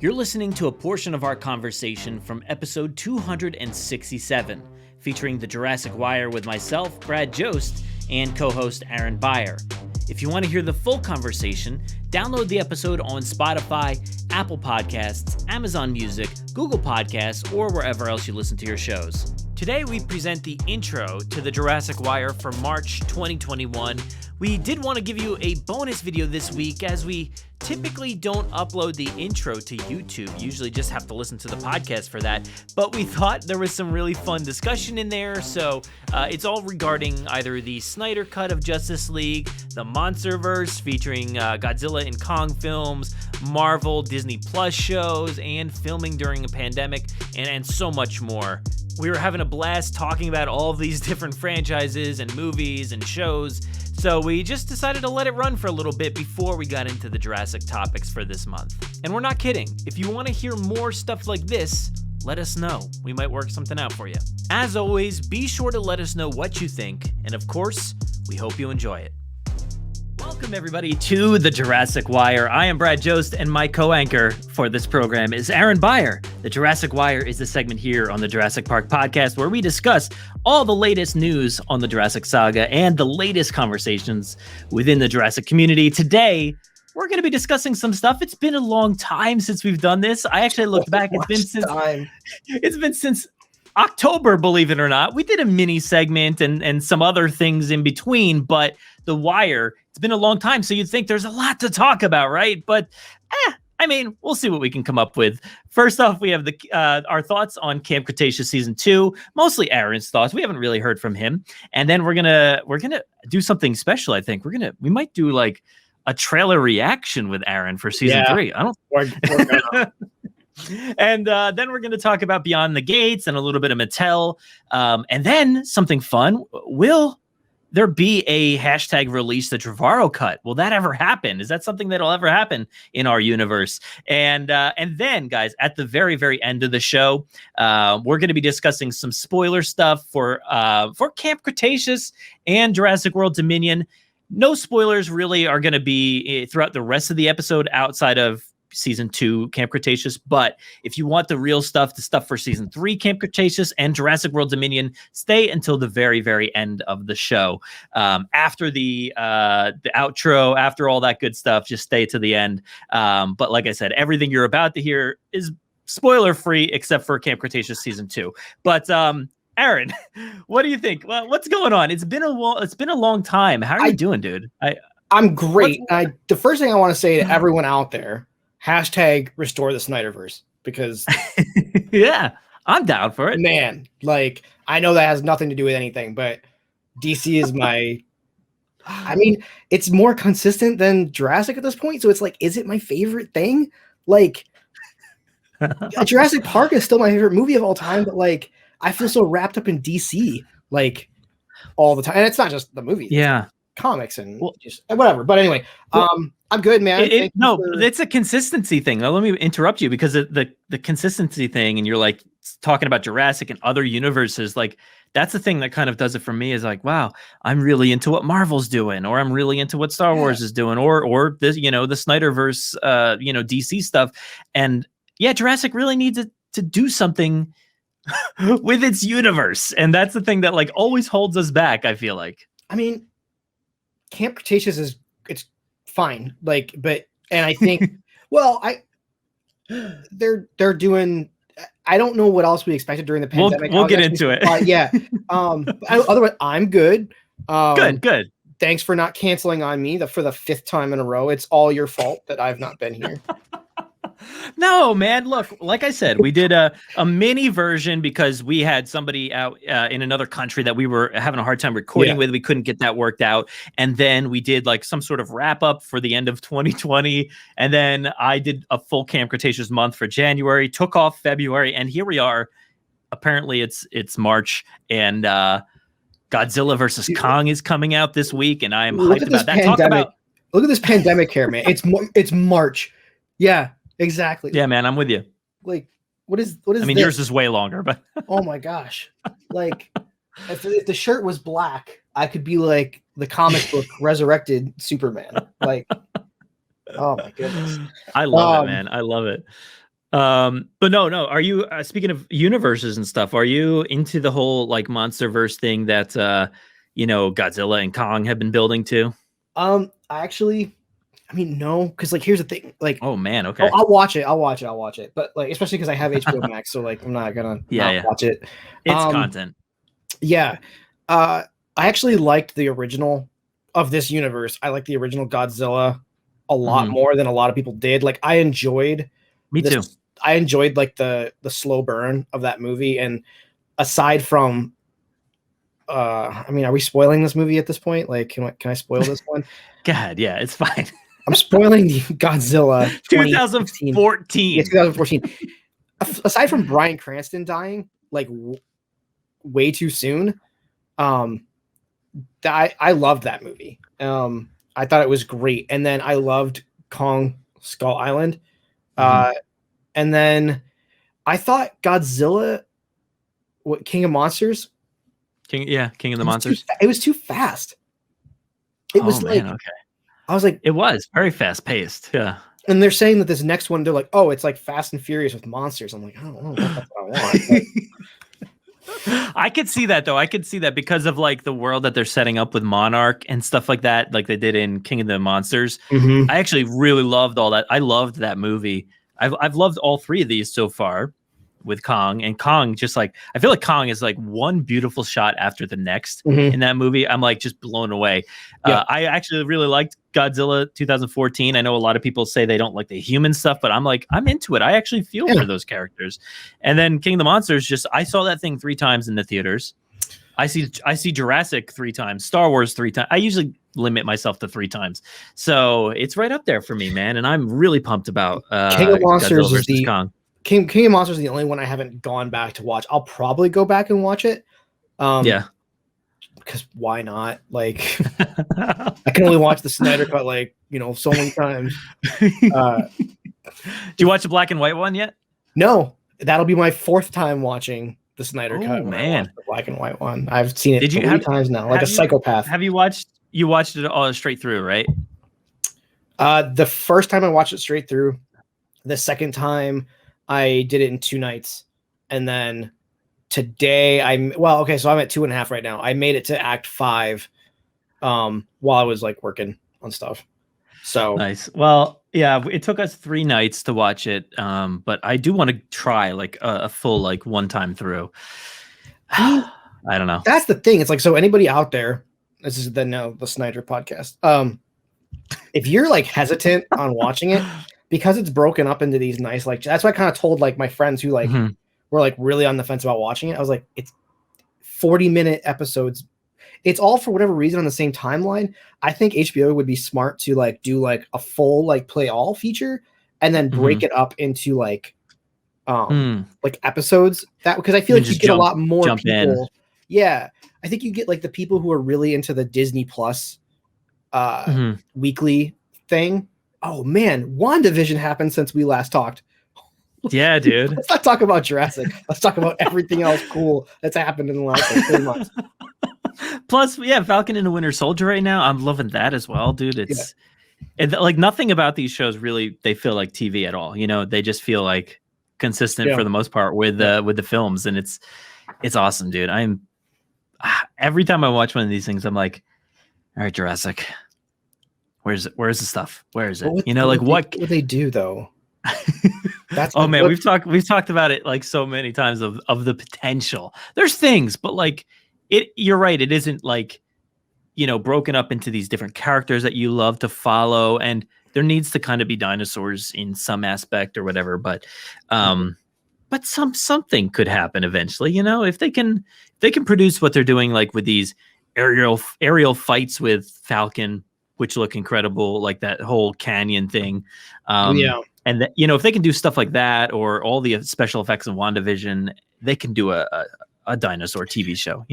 You're listening to a portion of our conversation from episode 267, featuring the Jurassic Wire with myself, Brad Jost, and co-host Aaron Beyer. If you want to hear the full conversation, download the episode on Spotify, Apple Podcasts, Amazon Music, Google Podcasts, or wherever else you listen to your shows. Today we present the intro to the Jurassic Wire for March 2021. We did want to give you a bonus video this week, as we typically don't upload the intro to YouTube. Usually just have to listen to the podcast for that. But we thought there was some really fun discussion in there. So it's all regarding either the Snyder cut of Justice League, the Monsterverse featuring Godzilla and Kong films, Marvel, Disney Plus shows, and filming during a pandemic, and so much more. We were having a blast talking about all of these different franchises and movies and shows. So we just decided to let it run for a little bit before we got into the Jurassic topics for this month. And we're not kidding. If you want to hear more stuff like this, let us know. We might work something out for you. As always, be sure to let us know what you think. And of course, we hope you enjoy it. Welcome everybody to the Jurassic Wire. I am Brad Jost, and my co-anchor for this program is Aaron Beyer. The Jurassic Wire is the segment here on the Jurassic Park podcast where we discuss all the latest news on the Jurassic saga and the latest conversations within the Jurassic community. Today, we're going to be discussing some stuff. It's been a long time since we've done this. I actually looked back. It's been since October, believe it or not. We did a mini segment and some other things in between, but The Wire, it's been a long time, so you'd think there's a lot to talk about, right? But I mean, we'll see what we can come up with. First off, we have our thoughts on Camp Cretaceous Season 2, mostly Aaron's thoughts. We haven't really heard from him. And then we're gonna do something special, I think. We might do like a trailer reaction with Aaron for Season 3. I don't And then we're going to talk about Beyond the Gates and a little bit of Mattel. And then something fun. Will there be a hashtag release the Trevorrow cut? Will that ever happen? Is that something that'll ever happen in our universe? And then, guys, at the very, very end of the show, we're going to be discussing some spoiler stuff for Camp Cretaceous and Jurassic World Dominion. No spoilers really are going to be throughout the rest of the episode outside of Season 2 Camp Cretaceous, but if you want the real stuff, the stuff for Season 3 Camp Cretaceous and Jurassic World Dominion, stay until the very, very end of the show. After the outro, after all that good stuff, just stay to the end. But like I said, everything you're about to hear is spoiler free except for Camp Cretaceous Season 2. But Aaron, what do you think? Well, what's going on? It's been a long time. How are you doing, dude? I'm great. The first thing I want to say to everyone out there, hashtag restore the Snyderverse, because yeah, I'm down for it. Man, like, I know that has nothing to do with anything, but DC is I mean, it's more consistent than Jurassic at this point. So it's like, is it my favorite thing? Like, Jurassic Park is still my favorite movie of all time, but like, I feel so wrapped up in DC, like, all the time. And it's not just the movie. Yeah. Comics and just whatever. But anyway, I'm good, man. It's a consistency thing. Now, let me interrupt you, because the consistency thing, and you're like talking about Jurassic and other universes, like that's the thing that kind of does it for me, is like, wow, I'm really into what Marvel's doing, or I'm really into what Star Wars is doing, or this, the Snyderverse, DC stuff. And yeah, Jurassic really needs to do something with its universe. And that's the thing that like always holds us back, I feel like. I mean, Camp Cretaceous it's fine, like, and I think, well, they're doing. I don't know what else we expected during the pandemic. We'll get into it. Yeah. Otherwise, I'm good. Good. Thanks for not canceling on me for the 5th time in a row. It's all your fault that I've not been here. No, man. Look, like I said, we did a mini version because we had somebody out in another country that we were having a hard time recording with. We couldn't get that worked out. And then we did like some sort of wrap up for the end of 2020. And then I did a full Camp Cretaceous month for January, took off February. And here we are. Apparently it's March, and Godzilla versus Kong is coming out this week. And I am hyped about that. Look at this pandemic here, man. It's March. Yeah. Exactly. Yeah, man, I'm with you. Like, what is? I mean, this? Yours is way longer, but oh my gosh! Like, if the shirt was black, I could be like the comic book resurrected Superman. Like, oh my goodness! I love it, man. I love it. But no. Are you speaking of universes and stuff? Are you into the whole like MonsterVerse thing that Godzilla and Kong have been building to? I mean, no, because like here's the thing, like, Oh man, oh, okay. I'll watch it, but like especially because I have HBO Max, so like I'm not gonna Yeah, not yeah. watch it. It's content. Yeah, I actually liked the original of this universe. I like the original Godzilla a lot Mhm. more than a lot of people did. Like I enjoyed Me too. this. I enjoyed like the slow burn of that movie, and aside from I mean, are we spoiling this movie at this point? Like, can I spoil this one? God, yeah, it's fine. I'm spoiling the Godzilla 2016. Yeah, 2014. 2014. Aside from Bryan Cranston dying, like way too soon, um, I loved that movie. I thought it was great, and then I loved Kong Skull Island, Mhm. and then I thought Godzilla, what King of Monsters, King of the Monsters. it was too fast. It Oh was man, like okay. I was like, It was very fast paced. Yeah. and they're saying that this next one, they're like, oh, it's like Fast and Furious with monsters. I'm like, I don't know if that's what I want. But I could see that though. I could see that because of like the world that they're setting up with Monarch and stuff like that, like they did in King of the Monsters. Mhm. I actually really loved all that. I loved that movie. I've loved all three of these so far with Kong, and Kong just like I feel like Kong is like one beautiful shot after the next Mhm. in that movie. I'm like just blown away. Yeah. I actually really liked Godzilla 2014. I know a lot of people say they don't like the human stuff, but I'm like I'm into it. I actually feel Yeah. for those characters. And then King of the Monsters, just I saw that thing 3 times in the theaters. I see Jurassic 3 times, Star Wars 3 times. I usually limit myself to 3 times, so it's right up there for me, man. And I'm really pumped about King of Monsters Godzilla is versus the Kong. King of Monsters is the only one I haven't gone back to watch. I'll probably go back and watch it. Yeah. Because why not? Like I can only watch the Snyder cut like, so many times. Do you watch the black and white one yet? No, that'll be my fourth time watching the Snyder Oh cut when I watch man, the black and white one. I've seen it did you 3 times now, like a psychopath. Have you watched? You watched it all straight through, right? The first time I watched it straight through. The second time I did it in 2 nights, and then today so I'm at 2.5 right now. I made it to Act 5 while I was like working on stuff. So Nice. Well, yeah, it took us 3 nights to watch it, but I do want to try like a full like one time through. I mean, I don't know. that's the thing. It's like, so anybody out there, this is the Snyder podcast. If you're like hesitant on watching it because it's broken up into these nice, like, that's what I kind of told like my friends who like were like really on the fence about watching it. I was like, it's 40-minute episodes. It's all for whatever reason on the same timeline. I think HBO would be smart to like do like a full like play all feature and then break it up into like episodes, that because I feel like you get a lot more people. In. Yeah. I think you get like the people who are really into the Disney Plus weekly thing. Oh man, WandaVision happened since we last talked. Yeah, dude. Let's not talk about Jurassic. Let's talk about everything else cool that's happened in the last like 3 months. Plus, yeah, Falcon and the Winter Soldier right now. I'm loving that as well, dude. It's like nothing about these shows really they feel like TV at all. They just feel like consistent for the most part with the films, and it's awesome, dude. Every time I watch one of these things, I'm like, all right, Jurassic. Where's the stuff? Where is it? What would they do though? That's man, we've talked about it like so many times of the potential. There's things, but like you're right, it isn't like broken up into these different characters that you love to follow, and there needs to kind of be dinosaurs in some aspect or whatever, but something could happen eventually, if they can produce what they're doing like with these aerial fights with Falcon, which look incredible, like that whole canyon thing. And that, if they can do stuff like that, or all the special effects in WandaVision, they can do a dinosaur TV show,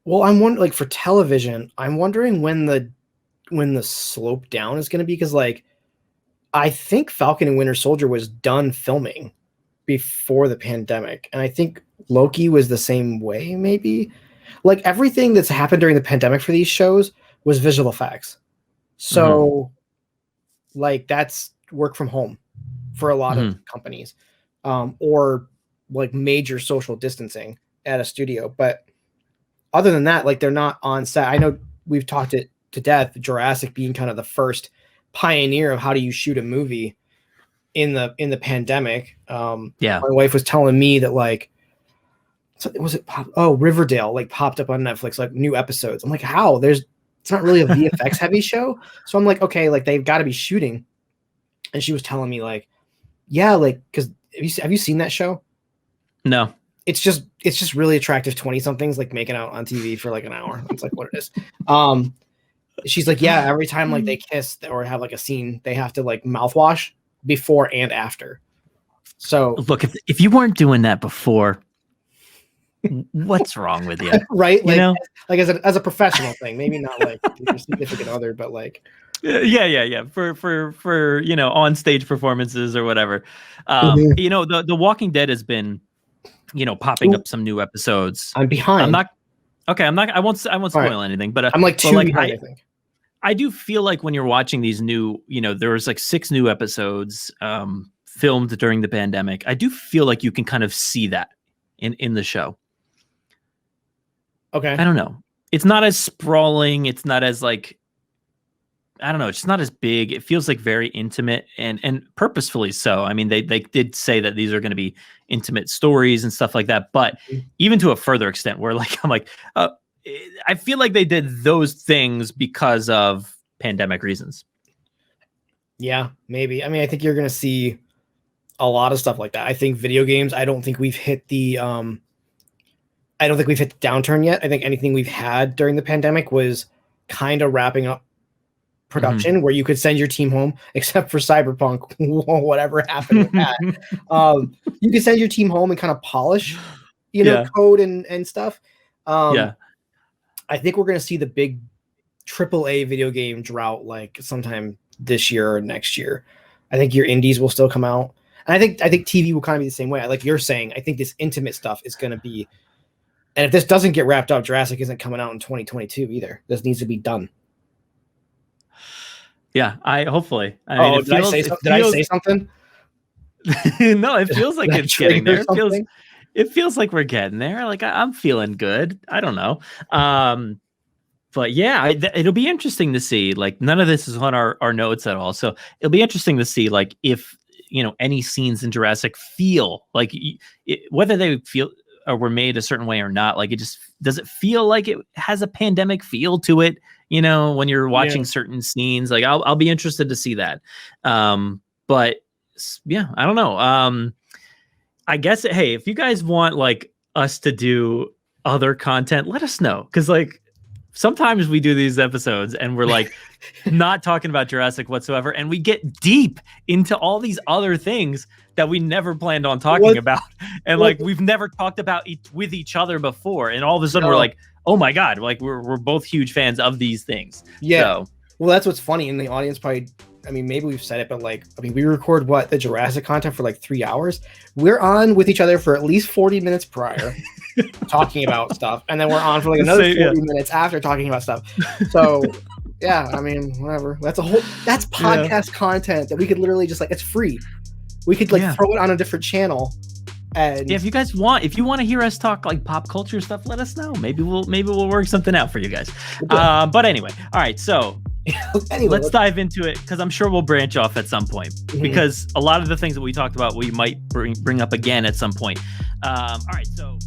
Well, I'm wondering, like for television, I'm wondering when the slope down is going to be, because like I think Falcon and Winter Soldier was done filming before the pandemic, and I think Loki was the same way. Maybe like everything that's happened during the pandemic for these shows was visual effects. So like that's work from home for a lot of companies. or like major social distancing at a studio. But other than that, like they're not on set. I know we've talked it to death, Jurassic being kind of the first pioneer of how do you shoot a movie in the pandemic. My wife was telling me that like, Riverdale like popped up on Netflix, like new episodes. I'm like, how? It's not really a VFX heavy show. So I'm like, okay, like they've got to be shooting. And she was telling me like, yeah, like, because have you seen that show? No. It's just really attractive 20 somethings like making out on TV for like an hour. That's like what it is. She's like, yeah, every time like they kiss or have like a scene, they have to like mouthwash before and after. So look, if you weren't doing that before, what's wrong with you? Right? Like, you know? Like as a professional thing, maybe not like your significant other, but like yeah. For on stage performances or whatever. The Walking Dead has been, popping up some new episodes. I'm behind. I won't spoil anything, but I'm like two behind, I think. I do feel like when you're watching these new, there was like 6 new episodes filmed during the pandemic. I do feel like you can kind of see that in the show. Okay. I don't know. It's not as sprawling. It's not as like, I don't know. It's not as big. It feels like very intimate and purposefully so. I mean, they did say that these are going to be intimate stories and stuff like that. But even to a further extent where like, I'm like, I feel like they did those things because of pandemic reasons. Yeah, maybe. I mean, I think you're going to see a lot of stuff like that. I think video games, I don't think we've hit the downturn yet. I think anything we've had during the pandemic was kind of wrapping up production where you could send your team home, except for Cyberpunk, whatever happened with that. You could send your team home and kind of polish, code and stuff. I think we're going to see the big AAA video game drought like sometime this year or next year. I think your indies will still come out. And I think TV will kind of be the same way. Like you're saying, I think this intimate stuff is going to be, and if this doesn't get wrapped up, Jurassic isn't coming out in 2022 either. This needs to be done. Yeah, hopefully. Did I say something? No, it feels like it's getting there. It feels like we're getting there. Like I'm feeling good. I don't know. But yeah, it'll be interesting to see. Like none of this is on our notes at all. So it'll be interesting to see like if, any scenes in Jurassic feel like whether they feel or were made a certain way or not. Like does it feel like it has a pandemic feel to it? When you're watching certain scenes, like I'll be interested to see that. But yeah, I don't know. I guess, hey, if you guys want like us to do other content, let us know. Cause like sometimes we do these episodes and we're like not talking about Jurassic whatsoever. And we get deep into all these other things that we never planned on talking about. And like, we've never talked about with each other before. And all of a sudden we're like, oh my God, like we're both huge fans of these things. Yeah. So. Well, that's what's funny. And the audience probably, I mean, maybe we've said it, but like, I mean, we record the Jurassic content for like 3 hours. We're on with each other for at least 40 minutes prior talking about stuff. And then we're on for like another 40 minutes after talking about stuff. So yeah, I mean, whatever. That's podcast content that we could literally just like, it's free. We could like throw it on a different channel. And if you guys want, to hear us talk like pop culture stuff, let us know. Maybe we'll work something out for you guys. But anyway, all right. So let's dive into it because I'm sure we'll branch off at some point because a lot of the things that we talked about, we might bring up again at some point. All right. So